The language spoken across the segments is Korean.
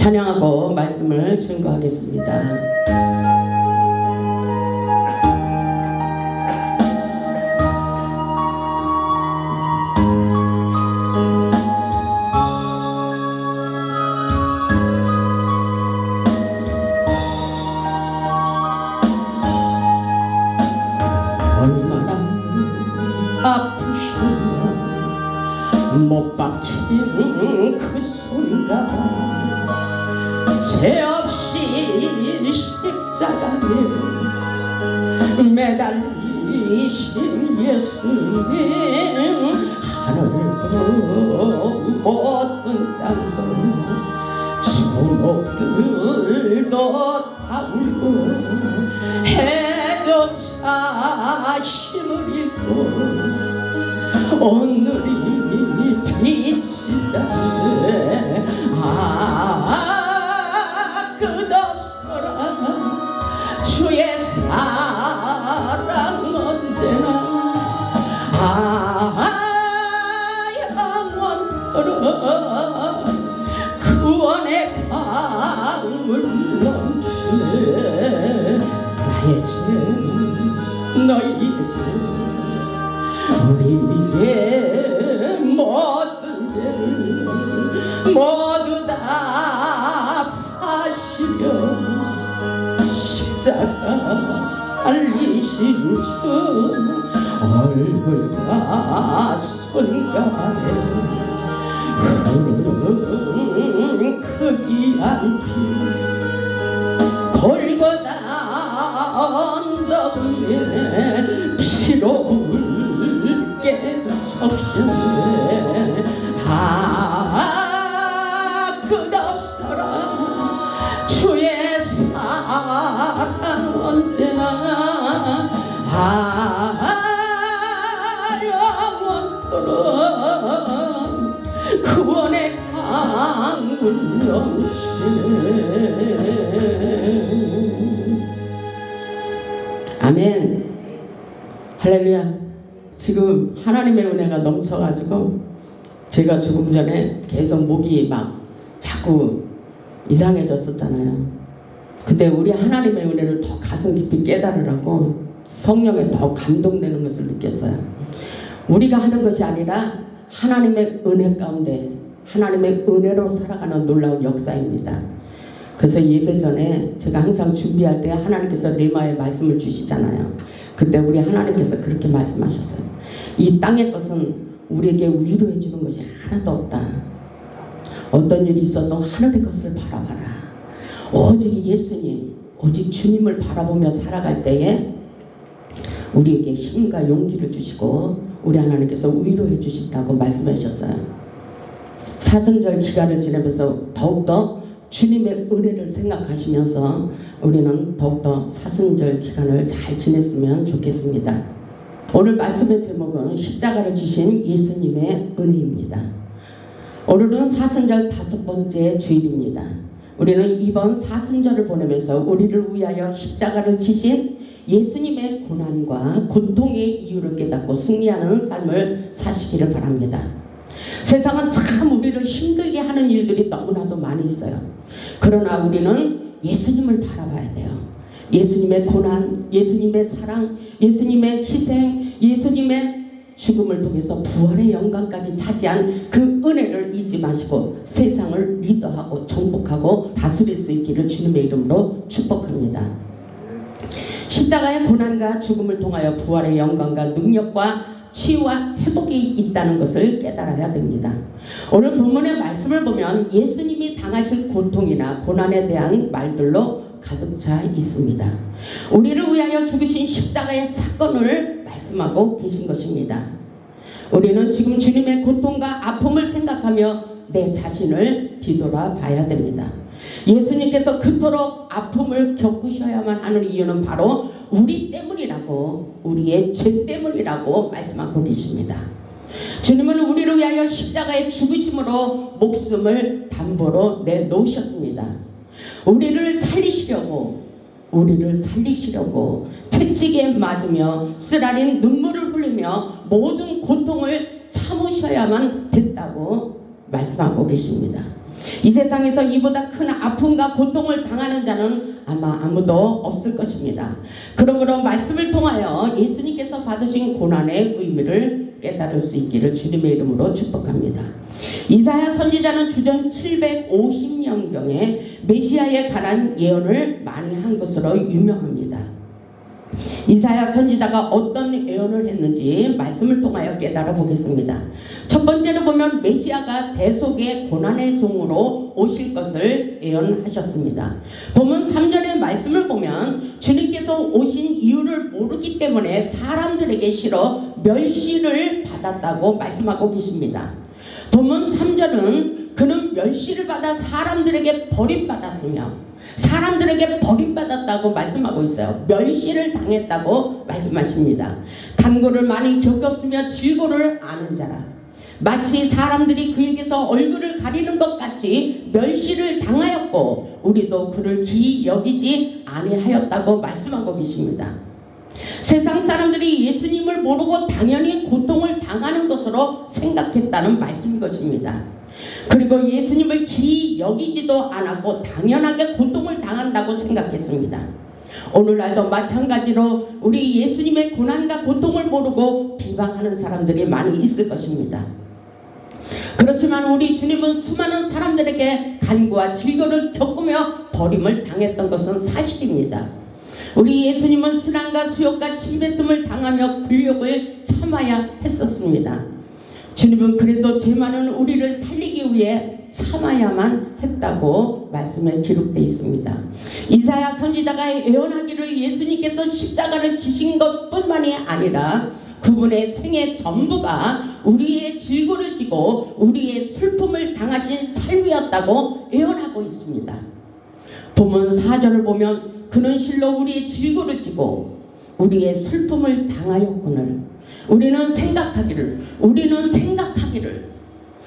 찬양하고 말씀을 증거하겠습니다. 얼마나 아프셨나 못 박힌 그 순간 죄 없이 십자가에 매달리신 예수님 하늘도 모든 땅도 주목들도 다 울고 해조차 힘을 잃고 오늘이 빛이 나네 끝없어라 주의 사랑 언제나 영원토록 구원의 강물 넘치네 나의 죄 너희의 죄 우리의 모든 죄를 모두 다 사시려 십자가 달리신 주 얼굴과 손가락에 흐르는 그 귀한 피 골고다 언덕 위에 피로 붉게 적셨네 끝없어라 주의 사랑 언제나 영원토록 구원의 강물 넘치네 아멘 할렐루야. 지금 하나님의 은혜가 넘쳐가지고 제가 조금 전에 계속 목이 막 자꾸 이상해졌었잖아요. 그때 우리 하나님의 은혜를 더 가슴 깊이 깨달으라고 성령에 더 감동되는 것을 느꼈어요. 우리가 하는 것이 아니라 하나님의 은혜 가운데 하나님의 은혜로 살아가는 놀라운 역사입니다. 그래서 예배 전에 제가 항상 준비할 때 하나님께서 레마의 말씀을 주시잖아요. 그때 우리 하나님께서 그렇게 말씀하셨어요. 이 땅의 것은 우리에게 위로해 주는 것이 하나도 없다. 어떤 일이 있어도 하늘의 것을 바라봐라. 오직 예수님, 오직 주님을 바라보며 살아갈 때에 우리에게 힘과 용기를 주시고 우리 하나님께서 위로해 주신다고 말씀하셨어요. 사순절 기간을 지내면서 더욱더 주님의 은혜를 생각하시면서 우리는 더욱더 사순절 기간을 잘 지냈으면 좋겠습니다. 오늘 말씀의 제목은 십자가를 지신 예수님의 은혜입니다. 오늘은 사순절 5번째 주일입니다. 우리는 이번 사순절을 보내면서 우리를 위하여 십자가를 지신 예수님의 고난과 고통의 이유를 깨닫고 승리하는 삶을 사시기를 바랍니다. 세상은 참 우리를 힘들게 하는 일들이 너무나도 많이 있어요. 그러나 우리는 예수님을 바라봐야 돼요. 예수님의 고난, 예수님의 사랑, 예수님의 희생, 예수님의 죽음을 통해서 부활의 영광까지 차지한 그 은혜를 잊지 마시고 세상을 리더하고 정복하고 다스릴 수 있기를 주님의 이름으로 축복합니다. 십자가의 고난과 죽음을 통하여 부활의 영광과 능력과 치유와 회복이 있다는 것을 깨달아야 됩니다. 오늘 본문의 말씀을 보면 예수님이 당하신 고통이나 고난에 대한 말들로 가득 차 있습니다. 우리를 위하여 죽으신 십자가의 사건을 말씀하고 계신 것입니다. 우리는 지금 주님의 고통과 아픔을 생각하며 내 자신을 뒤돌아봐야 됩니다. 예수님께서 그토록 아픔을 겪으셔야만 하는 이유는 바로 우리 때문이라고, 우리의 죄 때문이라고 말씀하고 계십니다. 주님은 우리를 위하여 십자가의 죽으심으로 목숨을 담보로 내놓으셨습니다. 우리를 살리시려고 채찍에 맞으며 쓰라린 눈물을 흘리며 모든 고통을 참으셔야만 됐다고 말씀하고 계십니다. 이 세상에서 이보다 큰 아픔과 고통을 당하는 자는 아마 아무도 없을 것입니다. 그러므로 말씀을 통하여 예수님께서 받으신 고난의 의미를 깨달을 수 있기를 주님의 이름으로 축복합니다. 이사야 선지자는 주전 750년경에 메시아에 관한 예언을 많이 한 것으로 유명합니다. 이사야 선지자가 어떤 예언을 했는지 말씀을 통하여 깨달아 보겠습니다. 첫 번째로 보면 메시아가 대속의 고난의 종으로 오실 것을 예언하셨습니다. 본문 3절의 말씀을 보면 주님께서 오신 이유를 모르기 때문에 사람들에게 실어 멸시를 받았다고 말씀하고 계십니다. 본문 3절은 그는 멸시를 받아 사람들에게 버림받았으며 사람들에게 버림받았다고 말씀하고 있어요. 멸시를 당했다고 말씀하십니다. 간고를 많이 겪었으며 질고를 아는 자라. 마치 사람들이 그에게서 얼굴을 가리는 것 같이 멸시를 당하였고 우리도 그를 기이 여기지 아니하였다고 말씀하고 계십니다. 세상 사람들이 예수님을 모르고 당연히 고통을 당하는 것으로 생각했다는 말씀인 것입니다. 그리고 예수님을 기이 여기지도 않았고 당연하게 고통을 당한다고 생각했습니다. 오늘날도 마찬가지로 우리 예수님의 고난과 고통을 모르고 비방하는 사람들이 많이 있을 것입니다. 그렇지만 우리 주님은 수많은 사람들에게 간구와 질고를 겪으며 버림을 당했던 것은 사실입니다. 우리 예수님은 순환과 수욕과 침뱉음을 당하며 굴욕을 참아야 했었습니다. 주님은 그래도 죄 많은 우리를 살리기 위해 참아야만 했다고 말씀에 기록되어 있습니다. 이사야 선지자가 예언하기를 예수님께서 십자가를 지신 것뿐만이 아니라 그분의 생애 전부가 우리의 질고를 지고 우리의 슬픔을 당하신 삶이었다고 예언하고 있습니다. 본문 4절을 보면 그는 실로 우리의 질고를 지고 우리의 슬픔을 당하였거늘 우리는 생각하기를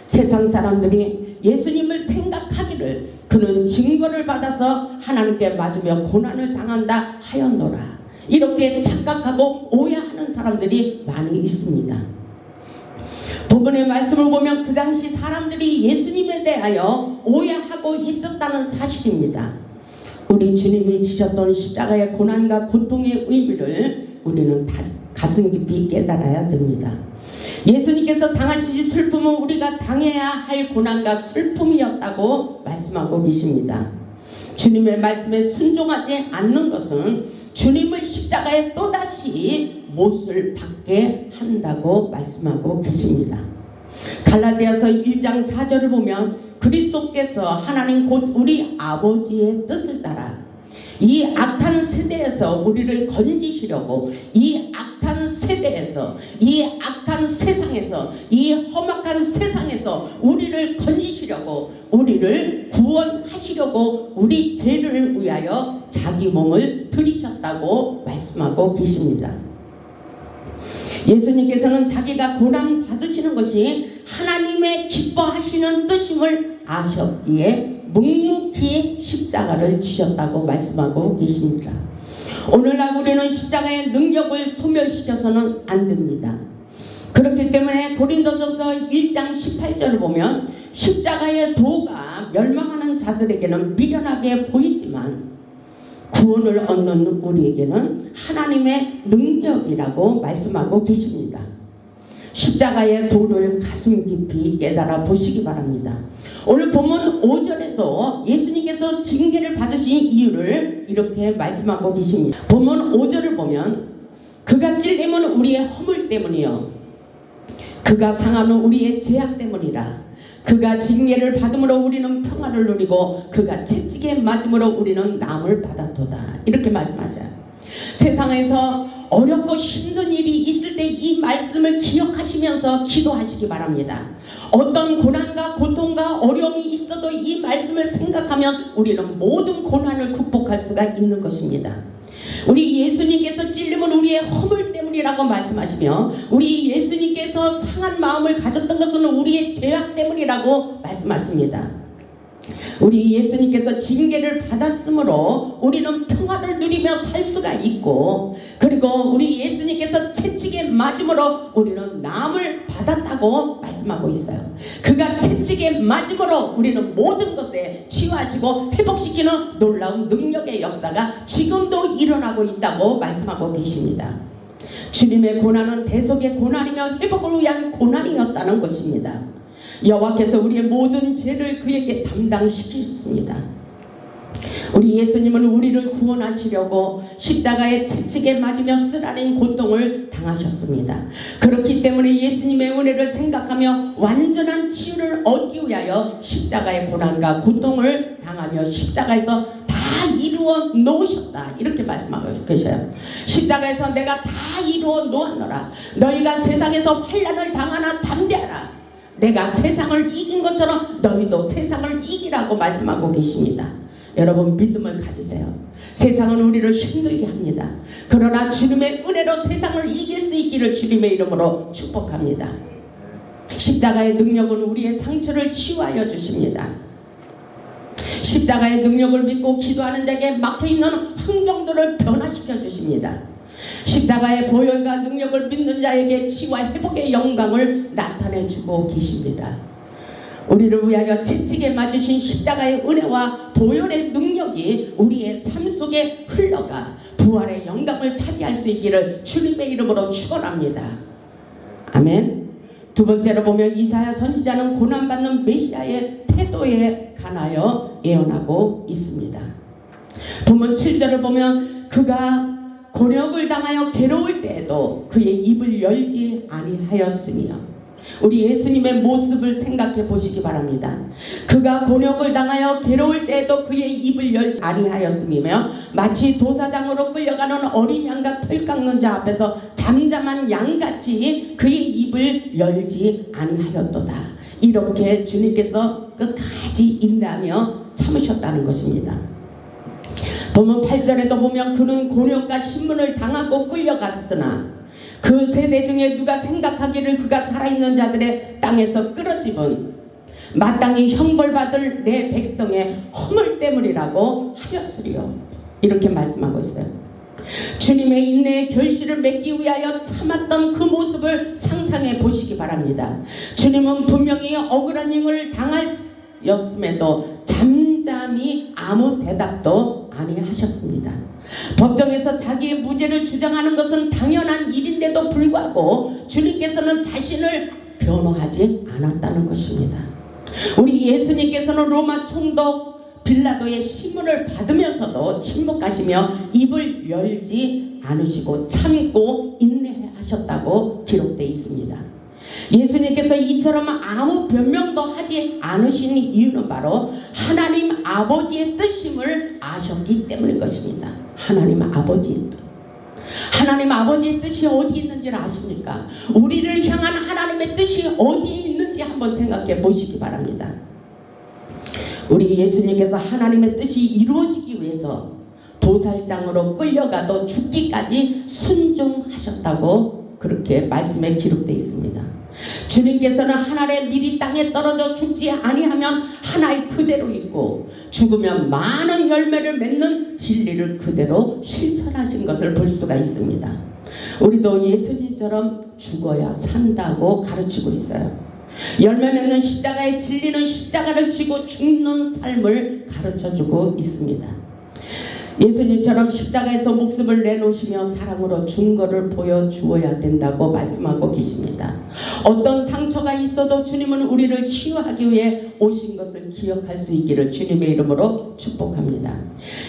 세상 사람들이 예수님을 생각하기를 그는 징벌을 받아서 하나님께 맞으며 고난을 당한다 하였노라. 이렇게 착각하고 오해하는 사람들이 많이 있습니다. 본문의 말씀을 보면 그 당시 사람들이 예수님에 대하여 오해하고 있었다는 사실입니다. 우리 주님이 지셨던 십자가의 고난과 고통의 의미를 우리는 가슴 깊이 깨달아야 됩니다. 예수님께서 당하신 슬픔은 우리가 당해야 할 고난과 슬픔이었다고 말씀하고 계십니다. 주님의 말씀에 순종하지 않는 것은 주님을 십자가에 또다시 못을 받게 한다고 말씀하고 계십니다. 갈라디아서 1장 4절을 보면 그리스도께서 하나님 곧 우리 아버지의 뜻을 따라 이 악한 세대에서 우리를 건지시려고 이 악한 세대에서 이 악한 세상에서 이 험악한 세상에서 우리를 건지시려고 우리를 구원하시려고 우리 죄를 위하여 자기 몸을 들이셨다고 말씀하고 계십니다. 예수님께서는 자기가 고난 받으시는 것이 하나님의 기뻐하시는 뜻임을 아셨기에 묵묵히 십자가를 지셨다고 말씀하고 계십니다. 오늘날 우리는 십자가의 능력을 소멸시켜서는 안 됩니다. 그렇기 때문에 고린도전서 1장 18절을 보면 십자가의 도가 멸망하는 자들에게는 미련하게 보이지만 구원을 얻는 우리에게는 하나님의 능력이라고 말씀하고 계십니다. 십자가의 도를 가슴 깊이 깨달아 보시기 바랍니다. 오늘 본문 5절에도 예수님께서 징계를 받으신 이유를 이렇게 말씀하고 계십니다. 본문 5절을 보면 그가 찔림은 우리의 허물 때문이요 그가 상함은 우리의 죄악 때문이라. 그가 징계를 받음으로 우리는 평안을 누리고 그가 채찍에 맞음으로 우리는 나음을 받았도다. 이렇게 말씀하셔요. 세상에서 어렵고 힘든 일이 있을 때 이 말씀을 기억하시면서 기도하시기 바랍니다. 어떤 고난과 고통과 어려움이 있어도 이 말씀을 생각하면 우리는 모든 고난을 극복할 수가 있는 것입니다. 우리 예수님께서 찔림은 우리의 허물 때문이라고 말씀하시며 우리 예수님께서 상한 마음을 가졌던 것은 우리의 죄악 때문이라고 말씀하십니다. 우리 예수님께서 징계를 받았으므로 우리는 평화를 누리며 살 수가 있고, 그리고 우리 예수님께서 채찍에 맞음으로 우리는 나음을 받았다고 말씀하고 있어요. 그가 채찍에 맞음으로 우리는 모든 것에 치유하시고 회복시키는 놀라운 능력의 역사가 지금도 일어나고 있다고 말씀하고 계십니다. 주님의 고난은 대속의 고난이며 회복을 위한 고난이었다는 것입니다. 여호와께서 우리의 모든 죄를 그에게 담당시키셨습니다. 우리 예수님은 우리를 구원하시려고 십자가의 채찍에 맞으며 쓰라린 고통을 당하셨습니다. 그렇기 때문에 예수님의 은혜를 생각하며 완전한 치유를 얻기 위하여 십자가의 고난과 고통을 당하며 십자가에서 다 이루어 놓으셨다, 이렇게 말씀하고 계셔요. 십자가에서 내가 다 이루어 놓았노라. 너희가 세상에서 환난을 당하나 담대하라. 내가 세상을 이긴 것처럼 너희도 세상을 이기라고 말씀하고 계십니다. 여러분, 믿음을 가지세요. 세상은 우리를 힘들게 합니다. 그러나 주님의 은혜로 세상을 이길 수 있기를 주님의 이름으로 축복합니다. 십자가의 능력은 우리의 상처를 치유하여 주십니다. 십자가의 능력을 믿고 기도하는 자에게 막혀있는 환경들을 변화시켜 주십니다. 십자가의 보혈과 능력을 믿는 자에게 치유와 회복의 영광을 나타내주고 계십니다. 우리를 위하여 채찍에 맞으신 십자가의 은혜와 보혈의 능력이 우리의 삶 속에 흘러가 부활의 영광을 차지할 수 있기를 주님의 이름으로 축원합니다. 아멘. 두 번째로 보면 이사야 선지자는 고난받는 메시아의 태도에 관하여 예언하고 있습니다. 본문 7절을 보면 그가 곤욕을 당하여 괴로울 때에도 그의 입을 열지 아니하였으며, 우리 예수님의 모습을 생각해 보시기 바랍니다. 그가 곤욕을 당하여 괴로울 때에도 그의 입을 열지 아니하였으며 마치 도사장으로 끌려가는 어린 양과 털 깎는 자 앞에서 잠잠한 양같이 그의 입을 열지 아니하였도다. 이렇게 주님께서 끝까지 인내하며 참으셨다는 것입니다. 본문 8절에도 보면 그는 곤욕과 신문을 당하고 끌려갔으나 그 세대 중에 누가 생각하기를 그가 살아있는 자들의 땅에서 끌어집은 마땅히 형벌받을 내 백성의 허물 때문이라고 하였으리요. 이렇게 말씀하고 있어요. 주님의 인내의 결실을 맺기 위하여 참았던 그 모습을 상상해 보시기 바랍니다. 주님은 분명히 억울한 일을 당하였음에도 잠잠히 아무 대답도 아니하셨습니다. 법정에서 자기의 무죄를 주장하는 것은 당연한 일인데도 불구하고 주님께서는 자신을 변호하지 않았다는 것입니다. 우리 예수님께서는 로마 총독 빌라도의 신문을 받으면서도 침묵하시며 입을 열지 않으시고 참고 인내하셨다고 기록되어 있습니다. 예수님께서 이처럼 아무 변명도 하지 않으신 이유는 바로 하나님 아버지의 뜻임을 아셨기 때문인 것입니다. 하나님 아버지의 뜻. 하나님 아버지의 뜻이 어디 있는지를 아십니까? 우리를 향한 하나님의 뜻이 어디에 있는지 한번 생각해 보시기 바랍니다. 우리 예수님께서 하나님의 뜻이 이루어지기 위해서 도살장으로 끌려가도 죽기까지 순종하셨다고 그렇게 말씀에 기록되어 있습니다. 주님께서는 하늘에 미리 땅에 떨어져 죽지 아니하면 하나의 그대로 있고 죽으면 많은 열매를 맺는 진리를 그대로 실천하신 것을 볼 수가 있습니다. 우리도 예수님처럼 죽어야 산다고 가르치고 있어요. 열매 맺는 십자가의 진리는 십자가를 지고 죽는 삶을 가르쳐주고 있습니다. 예수님처럼 십자가에서 목숨을 내놓으시며 사랑으로 증거를 보여주어야 된다고 말씀하고 계십니다. 어떤 상처가 있어도 주님은 우리를 치유하기 위해 오신 것을 기억할 수 있기를 주님의 이름으로 축복합니다.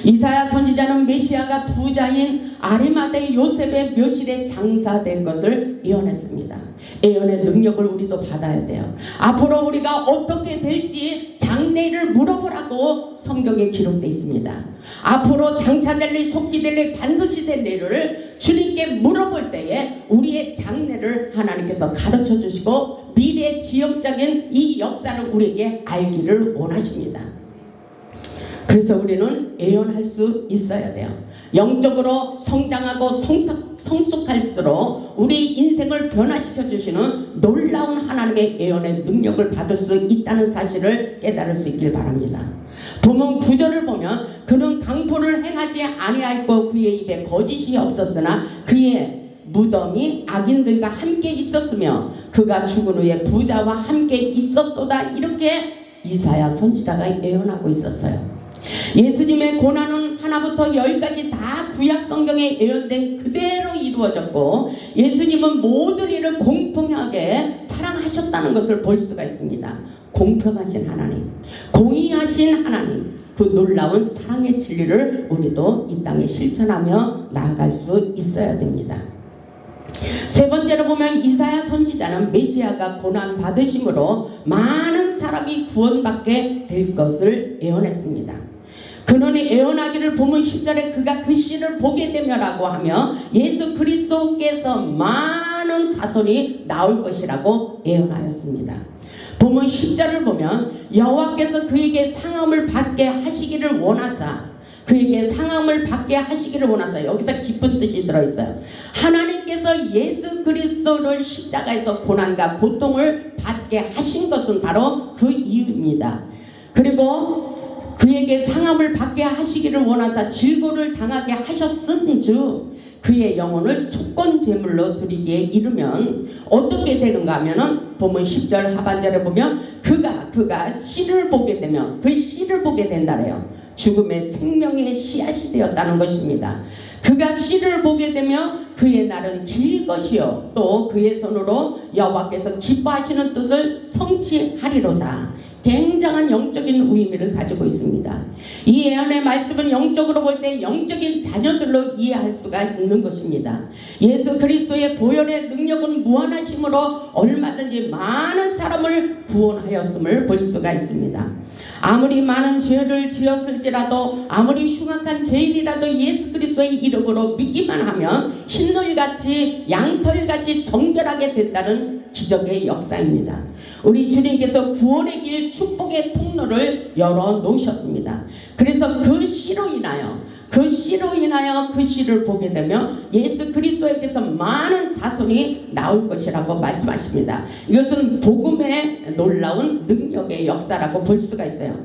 이사야 선지자는 메시아가 부자인 아리마대 요셉의 묘실에 장사될 것을 예언했습니다. 예언의 능력을 우리도 받아야 돼요. 앞으로 우리가 어떻게 될지 장래를 물어보라고 성경에 기록되어 있습니다. 앞으로 장차될 일, 속기될 일, 반드시 될 일을 주님께 물어볼 때에 우리의 장래를 하나님께서 가르쳐 주시고 미래 지역적인 이 역사를 우리에게 알기를 원하십니다. 그래서 우리는 예언할 수 있어야 돼요. 영적으로 성장하고 성숙할수록 우리 인생을 변화시켜 주시는 놀라운 하나님의 예언의 능력을 받을 수 있다는 사실을 깨달을 수 있길 바랍니다. 본문 9절을 보면 그는 강포를 행하지 아니하였고 그의 입에 거짓이 없었으나 그의 무덤이 악인들과 함께 있었으며 그가 죽은 후에 부자와 함께 있었도다. 이렇게 이사야 선지자가 예언하고 있었어요. 예수님의 고난은 하나부터 10까지 다 구약 성경에 예언된 그대로 이루어졌고 예수님은 모든 일을 공평하게 사랑하셨다는 것을 볼 수가 있습니다. 공평하신 하나님, 공의하신 하나님, 그 놀라운 사랑의 진리를 우리도 이 땅에 실천하며 나아갈 수 있어야 됩니다. 세 번째로 보면 이사야 선지자는 메시아가 고난 받으심으로 많은 사람이 구원받게 될 것을 예언했습니다. 그는 예언하기를 보면 10절에 그가 그 씨를 보게 되면라고 하며 예수 그리스도께서 많은 자손이 나올 것이라고 예언하였습니다. 보면 10절을 보면 여호와께서 그에게 상함을 받게 하시기를 원하사, 그에게 상함을 받게 하시기를 원하사, 여기서 기쁜 뜻이 들어있어요. 하나님께서 예수 그리스도를 십자가에서 고난과 고통을 받게 하신 것은 바로 그 이유입니다. 그리고 그에게 상함을 받게 하시기를 원하사 질고를 당하게 하셨은즉 그의 영혼을 속건 제물로 드리기에 이르면 어떻게 되는가 하면은 보면 10절 하반절에 보면 그가 씨를 보게 되면 그 씨를 보게 된다래요. 죽음의 생명의 씨앗이 되었다는 것입니다. 그가 씨를 보게 되면 그의 날은 길 것이요 또 그의 손으로 여호와께서 기뻐하시는 뜻을 성취하리로다. 굉장한 영적인 의미를 가지고 있습니다. 이 예언의 말씀은 영적으로 볼 때 영적인 자녀들로 이해할 수가 있는 것입니다. 예수 그리스도의 보혈의 능력은 무한하심으로 얼마든지 많은 사람을 구원하였음을 볼 수가 있습니다. 아무리 많은 죄를 지었을지라도 아무리 흉악한 죄인이라도 예수 그리스도의 이름으로 믿기만 하면 흰돌같이 양털같이 정결하게 된다는 기적의 역사입니다. 우리 주님께서 구원의 길 축복의 통로를 열어놓으셨습니다. 그래서 그 씨로 인하여 그 씨를 보게 되면 예수 그리스도에게서 많은 자손이 나올 것이라고 말씀하십니다. 이것은 복음의 놀라운 능력의 역사라고 볼 수가 있어요.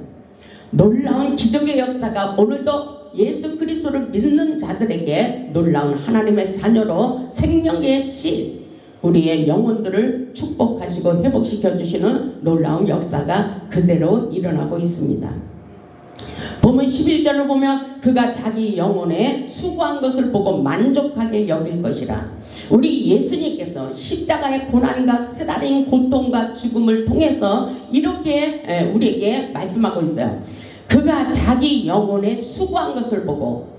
놀라운 기적의 역사가 오늘도 예수 그리스도를 믿는 자들에게 놀라운 하나님의 자녀로 생명의 씨, 우리의 영혼들을 축복하시고 회복시켜 주시는 놀라운 역사가 그대로 일어나고 있습니다. 보면 11절을 보면 그가 자기 영혼에 수고한 것을 보고 만족하게 여길 것이라. 우리 예수님께서 십자가의 고난과 쓰라린 고통과 죽음을 통해서 이렇게 우리에게 말씀하고 있어요. 그가 자기 영혼에 수고한 것을 보고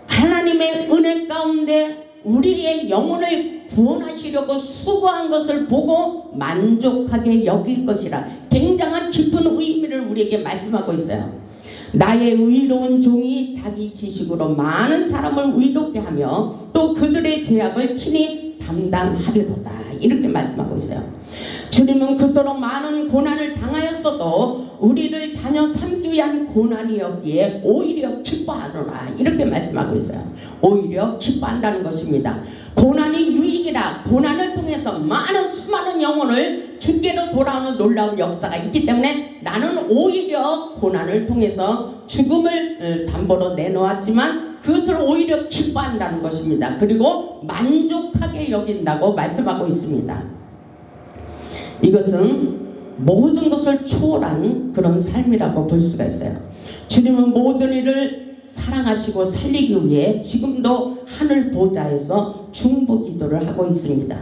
하나님의 은혜 가운데 우리의 영혼을 구원하시려고 수고한 것을 보고 만족하게 여길 것이라. 굉장한 깊은 의미를 우리에게 말씀하고 있어요. 나의 의로운 종이 자기 지식으로 많은 사람을 의롭게 하며 또 그들의 죄악을 친히 담당하리로다. 이렇게 말씀하고 있어요. 주님은 그토록 많은 고난을 당하였어도 우리를 자녀 삼기 위한 고난이었기에 오히려 기뻐하노라. 이렇게 말씀하고 있어요. 오히려 기뻐한다는 것입니다. 고난이 유익이라. 고난을 통해서 수많은 영혼을 주께로 돌아오는 놀라운 역사가 있기 때문에 나는 오히려 고난을 통해서 죽음을 담보로 내놓았지만 그것을 오히려 기뻐한다는 것입니다. 그리고 만족하게 여긴다고 말씀하고 있습니다. 이것은 모든 것을 초월한 그런 삶이라고 볼 수가 있어요. 주님은 모든 일을 사랑하시고 살리기 위해 지금도 하늘 보좌에서 중보기도를 하고 있습니다.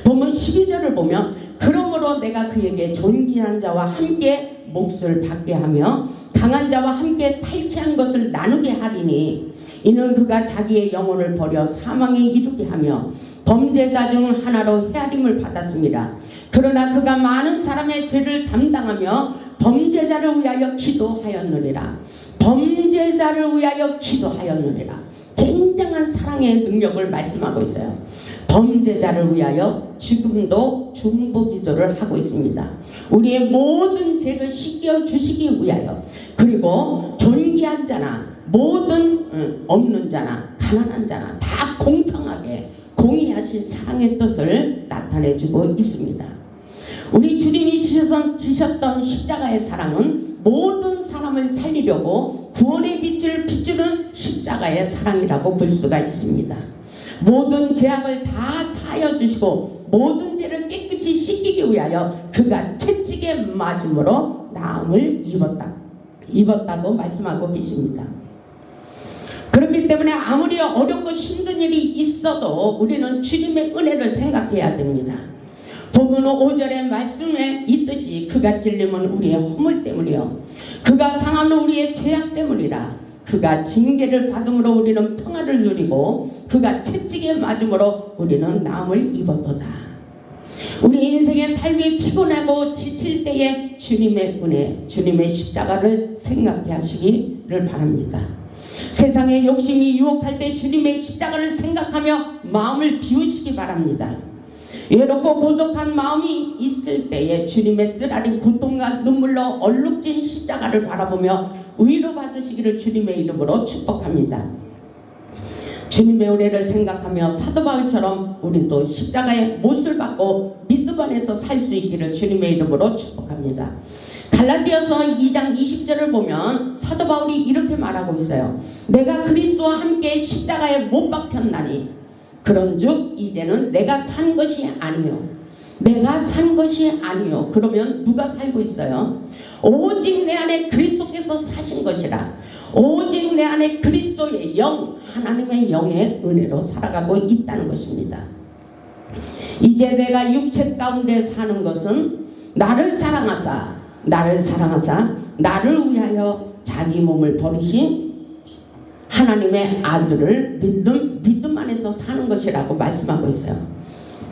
보면 12절을 보면 그러므로 내가 그에게 존귀한 자와 함께 몫을 받게 하며 강한 자와 함께 탈취한 것을 나누게 하리니 이는 그가 자기의 영혼을 버려 사망에 이르게 하며 범죄자 중 하나로 헤아림을 받았습니다. 그러나 그가 많은 사람의 죄를 담당하며 범죄자를 위하여 기도하였느니라. 범죄자를 위하여 기도하였느니라. 굉장한 사랑의 능력을 말씀하고 있어요. 범죄자를 위하여 지금도 중보기도를 하고 있습니다. 우리의 모든 죄를 씻겨 주시기 위하여, 그리고 존귀한 자나 모든 없는 자나 가난한 자나 다 공평하게 공의하신 사랑의 뜻을 나타내주고 있습니다. 우리 주님이 지셨던 십자가의 사랑은 모든 사람을 살리려고 구원의 빛을 비추는 십자가의 사랑이라고 볼 수가 있습니다. 모든 죄악을 다 사하여 주시고 모든 죄를 깨끗이 씻기기 위하여 그가 채찍에 맞음으로 나음을 입었다고 말씀하고 계십니다. 그렇기 때문에 아무리 어렵고 힘든 일이 있어도 우리는 주님의 은혜를 생각해야 됩니다. 본문 5절의 말씀에 있듯이 그가 찔림은 우리의 허물 때문이요 그가 상함은 우리의 죄악 때문이라. 그가 징계를 받음으로 우리는 평화를 누리고 그가 채찍에 맞음으로 우리는 나음을 입었도다. 우리 인생의 삶이 피곤하고 지칠 때에 주님의 은혜, 주님의 십자가를 생각해 하시기를 바랍니다. 세상의 욕심이 유혹할 때 주님의 십자가를 생각하며 마음을 비우시기 바랍니다. 외롭고 고독한 마음이 있을 때에 주님의 쓰라린 고통과 눈물로 얼룩진 십자가를 바라보며 위로받으시기를 주님의 이름으로 축복합니다. 주님의 은혜를 생각하며 사도 바울처럼 우리도 십자가의 못을 받고 믿음 안에서 살 수 있기를 주님의 이름으로 축복합니다. 갈라디아서 2장 20절을 보면 사도 바울이 이렇게 말하고 있어요. 내가 그리스도와 함께 십자가에 못 박혔나니 그런즉 이제는 내가 산 것이 아니요 내가 산 것이 아니요. 그러면 누가 살고 있어요? 오직 내 안에 그리스도께서 사신 것이라. 오직 내 안에 그리스도의 영, 하나님의 영의 은혜로 살아가고 있다는 것입니다. 이제 내가 육체 가운데 사는 것은 나를 사랑하사 나를 위하여 자기 몸을 버리신 하나님의 아들을 믿음 안에서 사는 것이라고 말씀하고 있어요.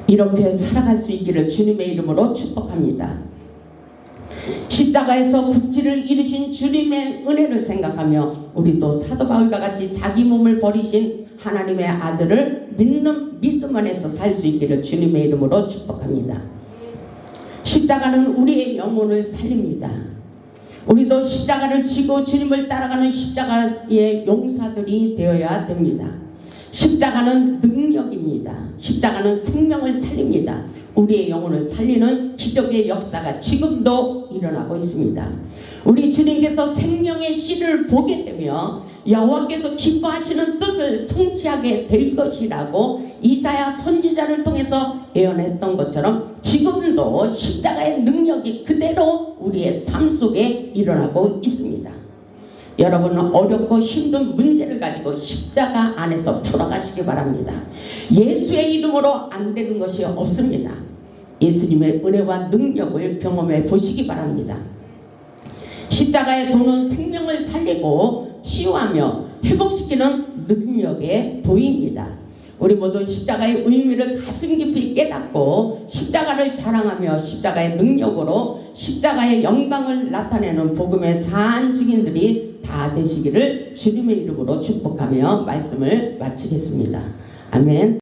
이렇게 살아갈 수 있기를 주님의 이름으로 축복합니다. 십자가에서 국지를 이루신 주님의 은혜를 생각하며 우리도 사도 바울과 같이 자기 몸을 버리신 하나님의 아들을 믿음 안에서 살 수 있기를 주님의 이름으로 축복합니다. 십자가는 우리의 영혼을 살립니다. 우리도 십자가를 지고 주님을 따라가는 십자가의 용사들이 되어야 됩니다. 십자가는 능력입니다. 십자가는 생명을 살립니다. 우리의 영혼을 살리는 기적의 역사가 지금도 일어나고 있습니다. 우리 주님께서 생명의 씨를 보게 되며 여호와께서 기뻐하시는 뜻을 성취하게 될 것이라고 이사야 선지자를 통해서 예언했던 것처럼 지금도 십자가의 능력이 그대로 우리의 삶 속에 일어나고 있습니다. 여러분은 어렵고 힘든 문제를 가지고 십자가 안에서 풀어가시기 바랍니다. 예수의 이름으로 안 되는 것이 없습니다. 예수님의 은혜와 능력을 경험해 보시기 바랍니다. 십자가의 도는 생명을 살리고 치유하며 회복시키는 능력의 도입니다. 우리 모두 십자가의 의미를 가슴 깊이 깨닫고 십자가를 자랑하며 십자가의 능력으로 십자가의 영광을 나타내는 복음의 산 증인들이 다 되시기를 주님의 이름으로 축복하며 말씀을 마치겠습니다. 아멘.